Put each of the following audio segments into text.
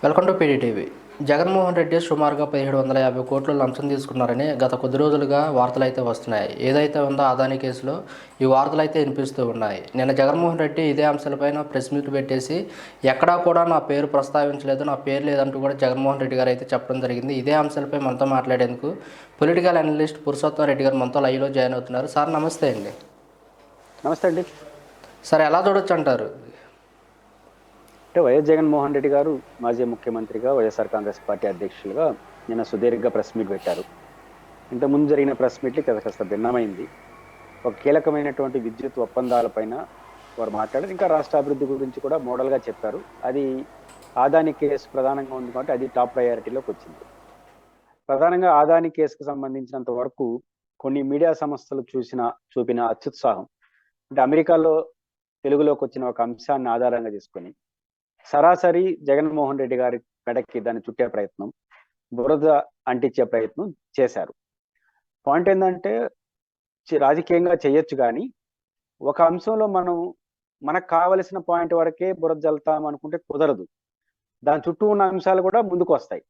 Welcome to PDTV. Jaganmohan Reddy సుమారుగా 1750 కోట్లు లంచం తీసుకున్నారని గత కొద్ది రోజులుగా వార్తలు అయితే వస్తున్నాయి. ఏదైతే ఉందో అదానీ కేసులో ఈ వార్తలు అయితే వినిపిస్తూ ఉన్నాయి. నిన్న జగన్మోహన్ రెడ్డి ఇదే అంశాలపైన ప్రెస్ మీట్ పెట్టేసి ఎక్కడా కూడా నా పేరు ప్రస్తావించలేదు, నా పేరు లేదంటూ కూడా జగన్మోహన్ రెడ్డి గారు అయితే చెప్పడం జరిగింది. ఇదే అంశాలపై మనతో మాట్లాడేందుకు పొలిటికల్ అనలిస్ట్ పురుషోత్తం రెడ్డి గారు మనతో లైవ్లో జాయిన్ అవుతున్నారు. సార్ నమస్తే అండి. నమస్తే అండి. సార్ ఎలా చూడొచ్చు అంటారు? వైఎస్ జగన్మోహన్ రెడ్డి గారు మాజీ ముఖ్యమంత్రిగా వైఎస్ఆర్ కాంగ్రెస్ పార్టీ అధ్యక్షులుగా నిన్న సుదీర్ఘ ప్రెస్ మీట్ పెట్టారు. ఇంతకుముందు జరిగిన ప్రెస్ మీట్కి కాస్త భిన్నమైంది. ఒక కీలకమైనటువంటి విద్యుత్ ఒప్పందాలపైన వారు మాట్లాడారు. ఇంకా రాష్ట్ర అభివృద్ధి గురించి కూడా మోడల్గా చెప్పారు. అది ఆదాని కేసు ప్రధానంగా ఉంది కాబట్టి అది టాప్ ప్రయారిటీలోకి వచ్చింది. ప్రధానంగా ఆదాని కేసుకు సంబంధించినంత వరకు కొన్ని మీడియా సంస్థలు చూపిన అత్యుత్సాహం అంటే అమెరికాలో తెలుగులోకి వచ్చిన ఒక అంశాన్ని ఆధారంగా చేసుకొని సరాసరి జగన్మోహన్ రెడ్డి గారి మెడకి దాన్ని చుట్టే ప్రయత్నం, బురద అంటించే ప్రయత్నం చేశారు. పాయింట్ ఏంటంటే రాజకీయంగా చేయొచ్చు, కానీ ఒక అంశంలో మనకు కావలసిన పాయింట్ వరకే బురద జల్తాం అనుకుంటే కుదరదు. దాని చుట్టూ ఉన్న అంశాలు కూడా ముందుకు వస్తాయి.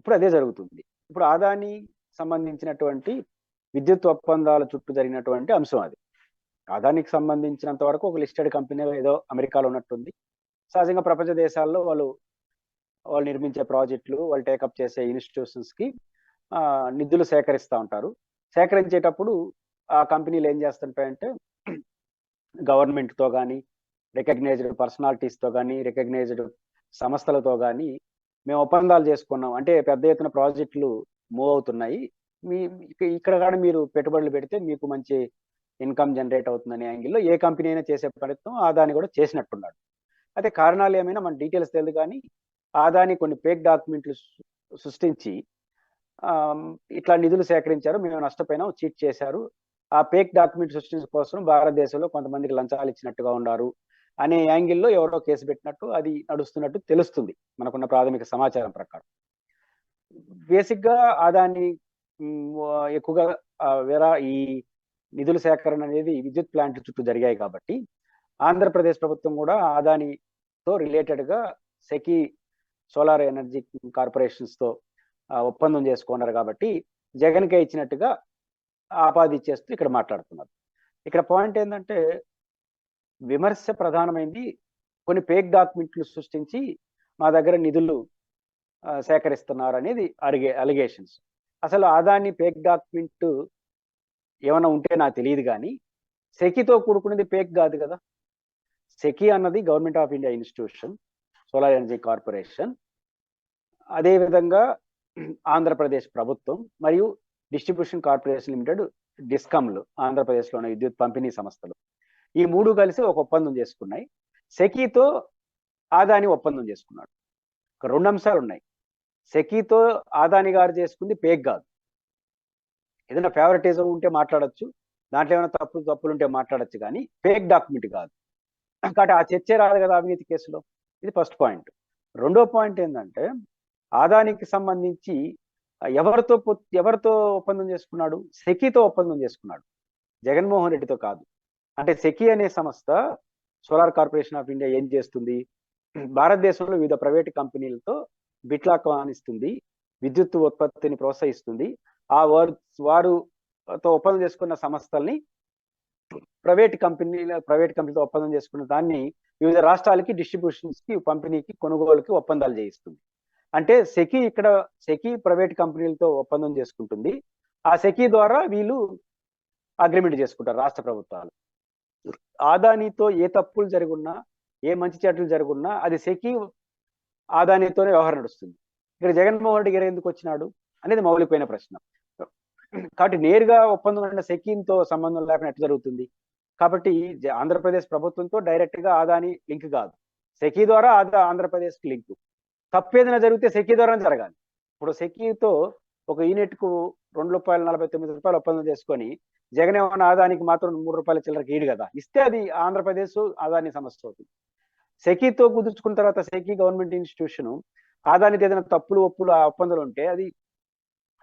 ఇప్పుడు అదే జరుగుతుంది. ఇప్పుడు ఆదాని సంబంధించినటువంటి విద్యుత్ ఒప్పందాల చుట్టూ జరిగినటువంటి అంశం అది. ఆదానికి సంబంధించినంత వరకు ఒక లిస్టెడ్ కంపెనీ ఏదో అమెరికాలో ఉన్నట్టుంది. సహజంగా ప్రపంచ దేశాల్లో వాళ్ళు నిర్మించే ప్రాజెక్టులు, వాళ్ళు టేకప్ చేసే ఇన్స్టిట్యూషన్స్కి నిధులు సేకరిస్తూ ఉంటారు. సేకరించేటప్పుడు ఆ కంపెనీలు ఏం చేస్తుంటాయంటే గవర్నమెంట్తో కానీ, రికగ్నైజ్డ్ పర్సనాలిటీస్తో కానీ, రికగ్నైజ్డ్ సంస్థలతో కానీ మేము ఒప్పందాలు చేసుకున్నాం, అంటే పెద్ద ఎత్తున ప్రాజెక్టులు మూవ్ అవుతున్నాయి, ఇక్కడ కానీ మీరు పెట్టుబడులు పెడితే మీకు మంచి ఇన్కమ్ జనరేట్ అవుతుందనే యాంగిల్లో ఏ కంపెనీ అయినా చేసే ప్రయత్నం ఆదాని కూడా చేసినట్టున్నాడు. అయితే కారణాలు ఏమైనా మన డీటెయిల్స్ తెలియదు, కానీ ఆదాని కొన్ని ఫేక్ డాక్యుమెంట్లు సృష్టించి ఇట్లా నిధులు సేకరించారు, మేము నష్టపోయినాం, చీట్ చేశారు, ఆ ఫేక్ డాక్యుమెంట్ సృష్టించడం కోసం భారతదేశంలో కొంతమందికి లంచాలు ఇచ్చినట్టుగా ఉన్నారు అనే యాంగిల్లో ఎవరో కేసు పెట్టినట్టు అది నడుస్తున్నట్టు తెలుస్తుంది మనకున్న ప్రాథమిక సమాచారం ప్రకారం. బేసిక్గా ఆదాని ఎక్కువగా ఈ నిధుల సేకరణ అనేది విద్యుత్ ప్లాంట్ల చుట్టూ జరిగాయి కాబట్టి ఆంధ్రప్రదేశ్ ప్రభుత్వం కూడా ఆదానితో రిలేటెడ్గా సెకీ సోలార్ ఎనర్జీ కార్పొరేషన్స్తో ఒప్పందం చేసుకున్నారు కాబట్టి జగన్కే ఇచ్చినట్టుగా ఆపాదించేస్తూ ఇక్కడ మాట్లాడుతున్నారు. ఇక్కడ పాయింట్ ఏంటంటే విమర్శ ప్రధానమైంది. కొన్ని ఫేక్ డాక్యుమెంట్లు సృష్టించి మా దగ్గర నిధులు సేకరిస్తున్నారు అనేది అలిగేషన్స్. అసలు ఆదాని ఫేక్ డాక్యుమెంట్ ఏమైనా ఉంటే నాకు తెలియదు, కానీ సెకీతో కూడుకునేది ఫేక్ కాదు కదా. సెకీ అన్నది government of India institution, solar energy corporation, అదేవిధంగా ఆంధ్రప్రదేశ్ ప్రభుత్వం మరియు డిస్ట్రిబ్యూషన్ కార్పొరేషన్ లిమిటెడ్, డిస్కమ్లు, ఆంధ్రప్రదేశ్లో ఉన్న విద్యుత్ పంపిణీ సంస్థలు, ఈ మూడు కలిసి ఒక ఒప్పందం చేసుకున్నాయి. సెకీతో ఆదాని ఒప్పందం చేసుకున్నాడు. ఒక రెండు అంశాలు ఉన్నాయి. సెకీతో ఆదాని గారు చేసుకుంది ఫేక్ కాదు. ఏదైనా ఫేవరెటిజం ఉంటే మాట్లాడచ్చు, దాంట్లో ఏమైనా తప్పులు ఉంటే మాట్లాడచ్చు, కానీ ఫేక్ డాక్యుమెంట్ కాదు. కాబట్టి ఆ చర్చే రాదు కదా అవినీతి కేసులో. ఇది ఫస్ట్ పాయింట్. రెండో పాయింట్ ఏంటంటే ఆదానికి సంబంధించి ఎవరితో ఒప్పందం చేసుకున్నాడు? సెకీతో ఒప్పందం చేసుకున్నాడు, జగన్మోహన్ రెడ్డితో కాదు. అంటే సెకీ అనే సంస్థ, సోలార్ కార్పొరేషన్ ఆఫ్ ఇండియా ఏం చేస్తుంది? భారతదేశంలో వివిధ ప్రైవేటు కంపెనీలతో బిట్లాక్వానిస్తుంది, విద్యుత్ ఉత్పత్తిని ప్రోత్సహిస్తుంది. ఆ వారుతో ఒప్పందం చేసుకున్న సంస్థల్ని ప్రైవేట్ కంపెనీతో ఒప్పందం చేసుకున్న దాన్ని వివిధ రాష్ట్రాలకి, డిస్ట్రిబ్యూషన్స్కి, పంపిణీకి, కొనుగోలుకి ఒప్పందాలు చేయిస్తుంది. అంటే సెకీ ప్రైవేట్ కంపెనీలతో ఒప్పందం చేసుకుంటుంది. ఆ సెకీ ద్వారా వీళ్ళు అగ్రిమెంట్ చేసుకుంటారు రాష్ట్ర ప్రభుత్వాలు. ఆదానితో ఏ తప్పులు జరుగున్నా, ఏ మంచి చెడ్డలు జరుగున్నా అది సెకీ ఆదానితోనే వ్యవహారం నడుస్తుంది. ఇక్కడ జగన్మోహన్ రెడ్డి గారు ఎందుకు వచ్చినాడు అనేది మౌలికమైన ప్రశ్న. కాబట్టి నేరుగా ఒప్పందం ఉన్న సెకీతో సంబంధం లేకుండా ఎట్లా జరుగుతుంది? కాబట్టి ఆంధ్రప్రదేశ్ ప్రభుత్వంతో డైరెక్ట్గా ఆదాని లింక్ కాదు, సెకీ ద్వారా ఆంధ్రప్రదేశ్కి లింక్. తప్పు ఏదైనా జరిగితే సెకీ ద్వారా జరగాలి. ఇప్పుడు సెకీతో ఒక యూనిట్కు ₹2.49 ఒప్పందం చేసుకొని జగన్ ఏమన్నా ఆదానికి మాత్రం ₹3 చిల్లరకి ఈడు కదా, ఇస్తే అది ఆంధ్రప్రదేశ్ ఆదాని సమస్య అవుతుంది. సెకీతో కుదుర్చుకున్న తర్వాత సెకీ గవర్నమెంట్ ఇన్స్టిట్యూషన్ ఆదానికి ఏదైనా తప్పులు ఒప్పులు ఆ ఒప్పందాలు ఉంటే అది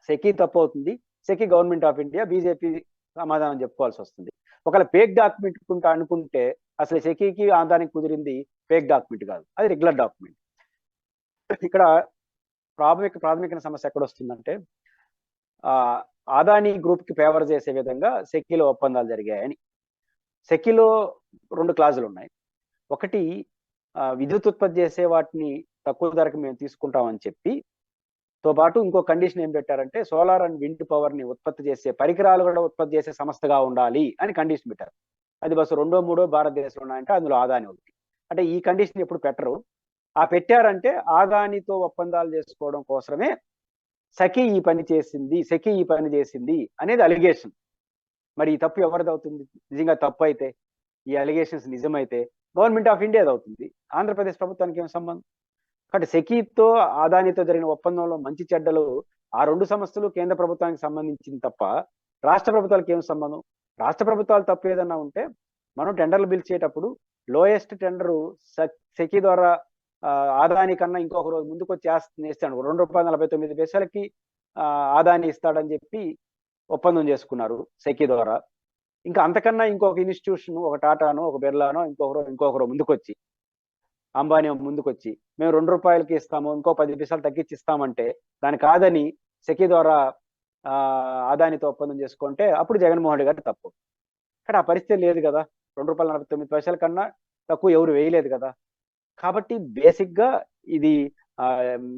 సెకీ తప్పు అవుతుంది, SECI government of India, BJP సమాధానం చెప్పుకోవాల్సి వస్తుంది. ఒకవేళ ఫేక్ డాక్యుమెంట్ అనుకుంటే అసలు సెకీకి ఆదానికి కుదిరింది ఫేక్ డాక్యుమెంట్ కాదు, అది రెగ్యులర్ డాక్యుమెంట్. ఇక్కడ ప్రాథమిక సమస్య ఎక్కడ వస్తుందంటే ఆ అదానీ గ్రూప్ కి ఫేవర్ చేసే విధంగా సెకీలో ఒప్పందాలు జరిగాయని. సెకీలో 2 క్లాజులు ఉన్నాయి. ఒకటి విద్యుత్ ఉత్పత్తి చేసే వాటిని తక్కువ ధరకు మేము తీసుకుంటామని చెప్పి తో పాటు ఇంకో కండిషన్ ఏం పెట్టారంటే సోలార్ అండ్ విండ్ పవర్ ని ఉత్పత్తి చేసే పరికరాలు కూడా ఉత్పత్తి చేసే సంస్థగా ఉండాలి అని కండిషన్ పెట్టారు. అది బస్సు 2, 3 భారతదేశంలో ఉన్నాయంటే అందులో ఆదాని ఒకటి. అంటే ఈ కండిషన్ ఎప్పుడు పెట్టరు. పెట్టారంటే ఆదానితో ఒప్పందాలు చేసుకోవడం కోసమే సెకీ ఈ పని చేసింది అనేది అలిగేషన్. మరి ఈ తప్పు ఎవరిది అవుతుంది? నిజంగా తప్పు అయితే, ఈ అలిగేషన్స్ నిజమైతే గవర్నమెంట్ ఆఫ్ ఇండియాది అవుతుంది. ఆంధ్రప్రదేశ్ ప్రభుత్వానికి ఏం సంబంధం? కాబట్టి సెకీతో ఆదానితో జరిగిన ఒప్పందంలో మంచి చెడ్డలు ఆ 2 సంస్థలు కేంద్ర ప్రభుత్వానికి సంబంధించింది తప్ప రాష్ట్ర ప్రభుత్వాలకు ఏం సంబంధం? రాష్ట్ర ప్రభుత్వాలు తప్పు ఏదన్నా ఉంటే మనం టెండర్లు పిలిచేటప్పుడు లోయెస్ట్ టెండరు సెకీ ద్వారా ఆదాని కన్నా ఇంకొక రోజు ముందుకు వచ్చి వేస్తాడు. ₹2.49 ఆదాని ఇస్తాడని చెప్పి ఒప్పందం చేసుకున్నారు సెకీ ద్వారా. ఇంకా అంతకన్నా ఇంకొక ఇన్స్టిట్యూషన్, ఒక టాటానో ఒక బిర్లానో ఇంకొకరు ముందుకొచ్చి, అంబానీ ముందుకొచ్చి మేము ₹2కి ఇస్తాము, ఇంకో 10 పైసలు తగ్గించి ఇస్తామంటే దాని కాదని సెకీ ద్వారా ఆదానితో ఒప్పందం చేసుకుంటే అప్పుడు జగన్మోహన్ రెడ్డి గారు తప్పు. కానీ ఆ పరిస్థితి లేదు కదా. ₹2.49 కన్నా తక్కువ ఎవరు వేయలేదు కదా. కాబట్టి బేసిక్ గా ఇది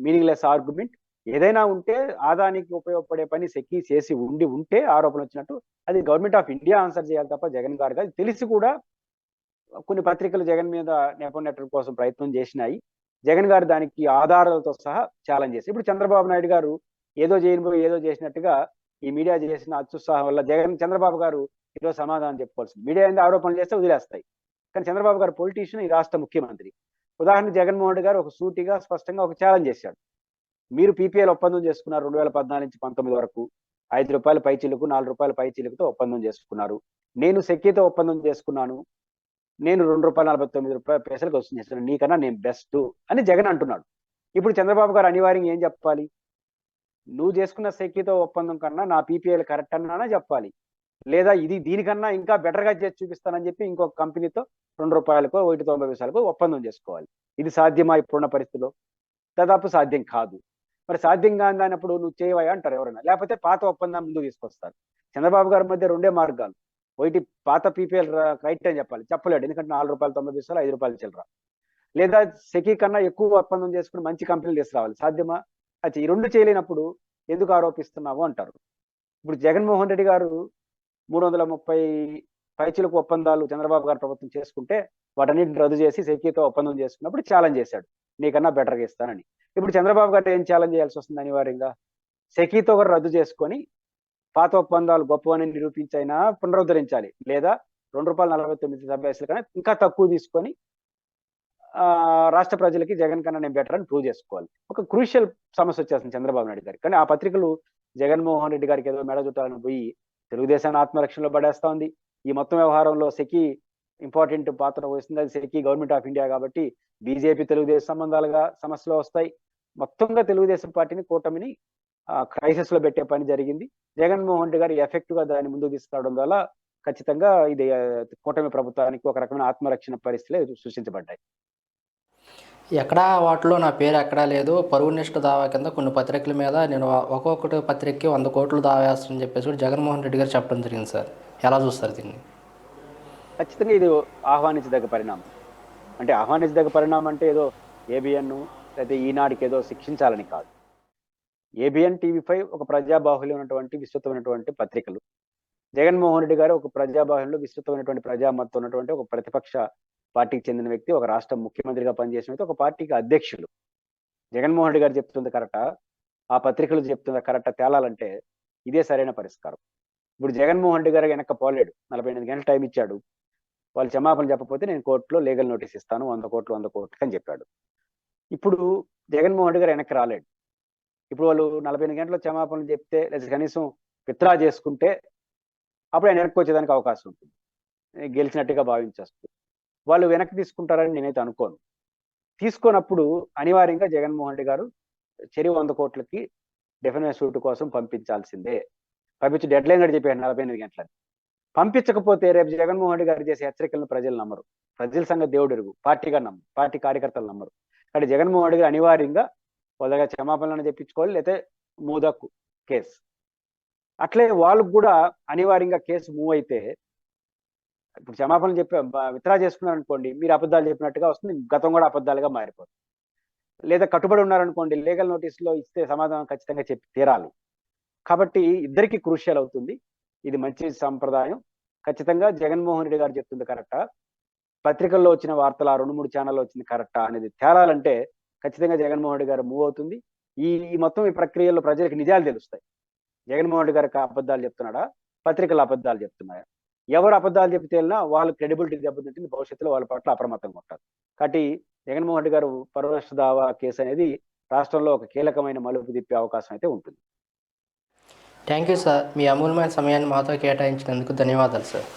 మీనింగ్లెస్ ఆర్గ్యుమెంట్. ఏదైనా ఉంటే ఆదానికి ఉపయోగపడే పని సెకీ చేసి ఉంటే ఆరోపణ వచ్చినట్టు అది గవర్నమెంట్ ఆఫ్ ఇండియా ఆన్సర్ చేయాలి తప్ప జగన్ గారు కాదు. తెలిసి కూడా కొన్ని పత్రికలు జగన్ మీద నెపం కోసం ప్రయత్నం చేసినాయి. జగన్ గారు దానికి ఆధారాలతో సహా ఛాలెంజ్ చేసి ఇప్పుడు చంద్రబాబు నాయుడు గారు ఏదో చేసినట్టుగా ఈ మీడియా చేసిన అత్యుత్సాహం వల్ల చంద్రబాబు గారు ఈరోజు సమాధానం చెప్పుకోవాల్సింది. మీడియా ఏంది ఆరోపణలు చేస్తే వదిలేస్తాయి. కానీ చంద్రబాబు గారు పొలిటీషియన్, ఈ రాష్ట్ర ముఖ్యమంత్రి. ఉదాహరణకు జగన్మోహన్ రెడ్డి గారు ఒక సూటిగా స్పష్టంగా ఒక ఛాలెంజ్ చేశాడు. మీరు పీపీఎల్ ఒప్పందం చేసుకున్నారు 2014 నుంచి 19 వరకు ₹5 పైచీలకు ₹4 పైచీలకుతో ఒప్పందం చేసుకున్నారు. నేను సెకీతో ఒప్పందం చేసుకున్నాను, నేను ₹2.49 వస్తుంది చేస్తాను, నీకన్నా నేను బెస్ట్ అని జగన్ అంటున్నాడు. ఇప్పుడు చంద్రబాబు గారు అనివార్యంగా ఏం చెప్పాలి? నువ్వు చేసుకున్న సెకీతో ఒప్పందం కన్నా నా పీపీఎల్ కరెక్ట్ అన్నానా చెప్పాలి, లేదా దీనికన్నా ఇంకా బెటర్ గా చేసి చూపిస్తానని చెప్పి ఇంకొక కంపెనీతో ₹2కో ₹1.90కో ఒప్పందం చేసుకోవాలి. ఇది సాధ్యమా ఇప్పుడున్న పరిస్థితిలో? దాదాపు సాధ్యం కాదు. మరి సాధ్యం కాదన్నప్పుడు నువ్వు చేయవా అంటారు ఎవరైనా, లేకపోతే పాత ఒప్పందం ముందుకు తీసుకొస్తారు. చంద్రబాబు గారి మధ్య 2 మార్గాలు. ఒకటి పాత పీపీఎల్ రైట్ అని చెప్పలేడు, ఎందుకంటే ₹4.90 ₹5 చిల్లర. లేదా సెకీ కన్నా ఎక్కువ ఒప్పందం చేసుకుని మంచి కంపెనీలు తీసుకురావాలి. సాధ్యమా? అయితే ఈ 2 చేయలేనప్పుడు ఎందుకు ఆరోపిస్తున్నావు అంటారు. ఇప్పుడు జగన్మోహన్ రెడ్డి గారు 330 పైచీలకు ఒప్పందాలు చంద్రబాబు గారు ప్రభుత్వం చేసుకుంటే వాటన్నిటిని రద్దు చేసి సెకీతో ఒప్పందం చేసుకున్నప్పుడు ఛాలెంజ్ చేశాడు, నీకన్నా బెటర్గా ఇస్తానని. ఇప్పుడు చంద్రబాబు గారు ఏం ఛాలెంజ్ చేయాల్సి వస్తుంది? అనివార్యంగా సెకీతో కూడా రద్దు చేసుకొని పాత ఒప్పందాలు గొప్పవని నిరూపించైనా పునరుద్ధరించాలి, లేదా ₹2.49 కన్నా ఇంకా తక్కువ తీసుకొని రాష్ట్ర ప్రజలకి జగన్ కన్నా నేను బెటర్ అని ప్రూవ్ చేసుకోవాలి. ఒక క్రూషియల్ సమస్య వచ్చేస్తుంది చంద్రబాబు నాయుడు గారికి. కానీ ఆ పత్రికలు జగన్మోహన్ రెడ్డి గారికి ఏదో మెడ చుట్టాలని పోయి తెలుగుదేశాన్ని ఆత్మరక్షణలో పడేస్తా ఉంది. ఈ మొత్తం వ్యవహారంలో సెకీ ఇంపార్టెంట్ పాత్ర వహిస్తుంది. అది సెకీ గవర్నమెంట్ ఆఫ్ ఇండియా కాబట్టి బీజేపీ తెలుగుదేశం సంబంధాలుగా సమస్యలు వస్తాయి. మొత్తంగా తెలుగుదేశం పార్టీని, కూటమిని క్రైసిస్ లో పెట్టే పని జరిగింది. జగన్మోహన్ రెడ్డి గారు ఎఫెక్టివ్ గా దాన్ని ముందుకు తీసుకురావడం వల్ల ఖచ్చితంగా ఇది కూటమి ప్రభుత్వానికి ఒక రకమైన ఆత్మరక్షణ పరిస్థితులు సృష్టించబడ్డాయి. ఎక్కడా వాటిలో నా పేరు ఎక్కడా లేదు, పరువు నిష్ఠ దావా కింద కొన్ని పత్రికల మీద నేను ఒక్కొక్కటి పత్రికకి 100 కోట్లు దావా వేస్తానని చెప్పేసి కూడా జగన్మోహన్ రెడ్డి గారు చెప్పడం జరిగింది సార్. ఎలా చూస్తారు దీన్ని? ఖచ్చితంగా ఇది ఆహ్వానించదగ్గ పరిణామం. అంటే ఆహ్వానించదగ్గ పరిణామం అంటే ఏదో ఏబిఎన్ లేదా ఈనాడుకి ఏదో శిక్షించాలని కాదు. ఏబిఎన్, టీవీ5 ఒక ప్రజాబాహుల్యం ఉన్నటువంటి విస్తృతమైనటువంటి పత్రికలు. జగన్మోహన్ రెడ్డి గారు ఒక ప్రజాబాహుల్యంలో విస్తృతమైనటువంటి ప్రజామతం ఉన్నటువంటి ఒక ప్రతిపక్ష పార్టీకి చెందిన వ్యక్తి, ఒక రాష్ట్ర ముఖ్యమంత్రిగా పనిచేసిన వ్యక్తి, ఒక పార్టీకి అధ్యక్షులు. జగన్మోహన్ రెడ్డి గారు చెప్తుంది కరెక్టా, ఆ పత్రికలు చెప్తుంది కరెక్టా తేలాలంటే ఇదే సరైన పరిష్కారం. ఇప్పుడు జగన్మోహన్ రెడ్డి గారు వెనక్కి పోలేడు. 48 గంటల టైం ఇచ్చాడు. వాళ్ళు క్షమాపణ చెప్పకపోతే నేను కోర్టులో లీగల్ నోటీస్ ఇస్తాను, 100 కోట్లు అని చెప్పాడు. ఇప్పుడు జగన్మోహన్ రెడ్డి గారు వెనక్కి రాలేడు. ఇప్పుడు వాళ్ళు 48 గంటల క్షమాపణలు చెప్తే లేదా కనీసం విత్డ్రా చేసుకుంటే అప్పుడు ఆయన వెనక్కి వచ్చేదానికి అవకాశం ఉంటుంది, గెలిచినట్టుగా భావించేస్తుంది. వాళ్ళు వెనక్కి తీసుకుంటారని నేనైతే అనుకోను. తీసుకున్నప్పుడు అనివార్యంగా జగన్మోహన్ రెడ్డి గారు 100 కోట్లకి డెఫినెట్ సూట్ కోసం పంపించాల్సిందే. పంపించి డెడ్ లైన్ కూడా చెప్పాడు 48 గంటలని. పంపించకపోతే రేపు జగన్మోహన్ రెడ్డి గారు చేసే హెచ్చరికలను ప్రజలు నమ్మరు. ప్రజల సంగతి దేవుడు ఎరుగు, పార్టీగా నమ్మరు, పార్టీ కార్యకర్తలు నమ్మరు. కాబట్టి జగన్మోహన్ రెడ్డి గారు అనివార్యంగా వాళ్ళ దగ్గర క్షమాపణలను చెప్పించుకోవాలి, లేకపోతే మూదక్కు కేసు. అట్లే వాళ్ళకు కూడా అనివార్యంగా కేసు మూవ్ అయితే, ఇప్పుడు క్షమాపణలు చెప్పి విత్డ్రా చేసుకున్నారు అనుకోండి, మీరు అబద్ధాలు చెప్పినట్టుగా వస్తుంది, గతం కూడా అబద్ధాలుగా మారిపోతుంది. లేదా కట్టుబడి ఉన్నారనుకోండి, లీగల్ నోటీసులో ఇస్తే సమాధానం ఖచ్చితంగా చెప్పి తీరాలి. కాబట్టి ఇద్దరికి క్రూషియల్ అవుతుంది. ఇది మంచి సంప్రదాయం. ఖచ్చితంగా జగన్మోహన్ రెడ్డి గారు చెప్తుంది కరెక్టా, పత్రికల్లో వచ్చిన వార్తలు ఆ 2-3 ఛానల్లో వచ్చింది కరెక్టా అనేది తేలాలంటే ఖచ్చితంగా జగన్మోహన్ రెడ్డి గారు మూవ్ అవుతుంది. ఈ ఈ మొత్తం ఈ ప్రక్రియలో ప్రజలకు నిజాలు తెలుస్తాయి. జగన్మోహన్ రెడ్డి గారికి అబద్ధాలు చెప్తున్నాడా, పత్రికలు అబద్ధాలు చెప్తున్నాయా? ఎవరు అబద్ధాలు చెప్తే వెళ్ళినా వాళ్ళ క్రెడిబిలిటీ దెబ్బతింటుంది, భవిష్యత్తులో వాళ్ళ పట్ల అప్రమత్తంగా ఉంటారు. కాబట్టి జగన్మోహన్ రెడ్డి గారు పరువు దావా కేసు అనేది రాష్ట్రంలో ఒక కీలకమైన మలుపు తిప్పే అవకాశం అయితే ఉంటుంది. Thank you sir. మీ అమూల్యమైన సమయాన్ని మాతో కేటాయించినందుకు ధన్యవాదాలు సార్.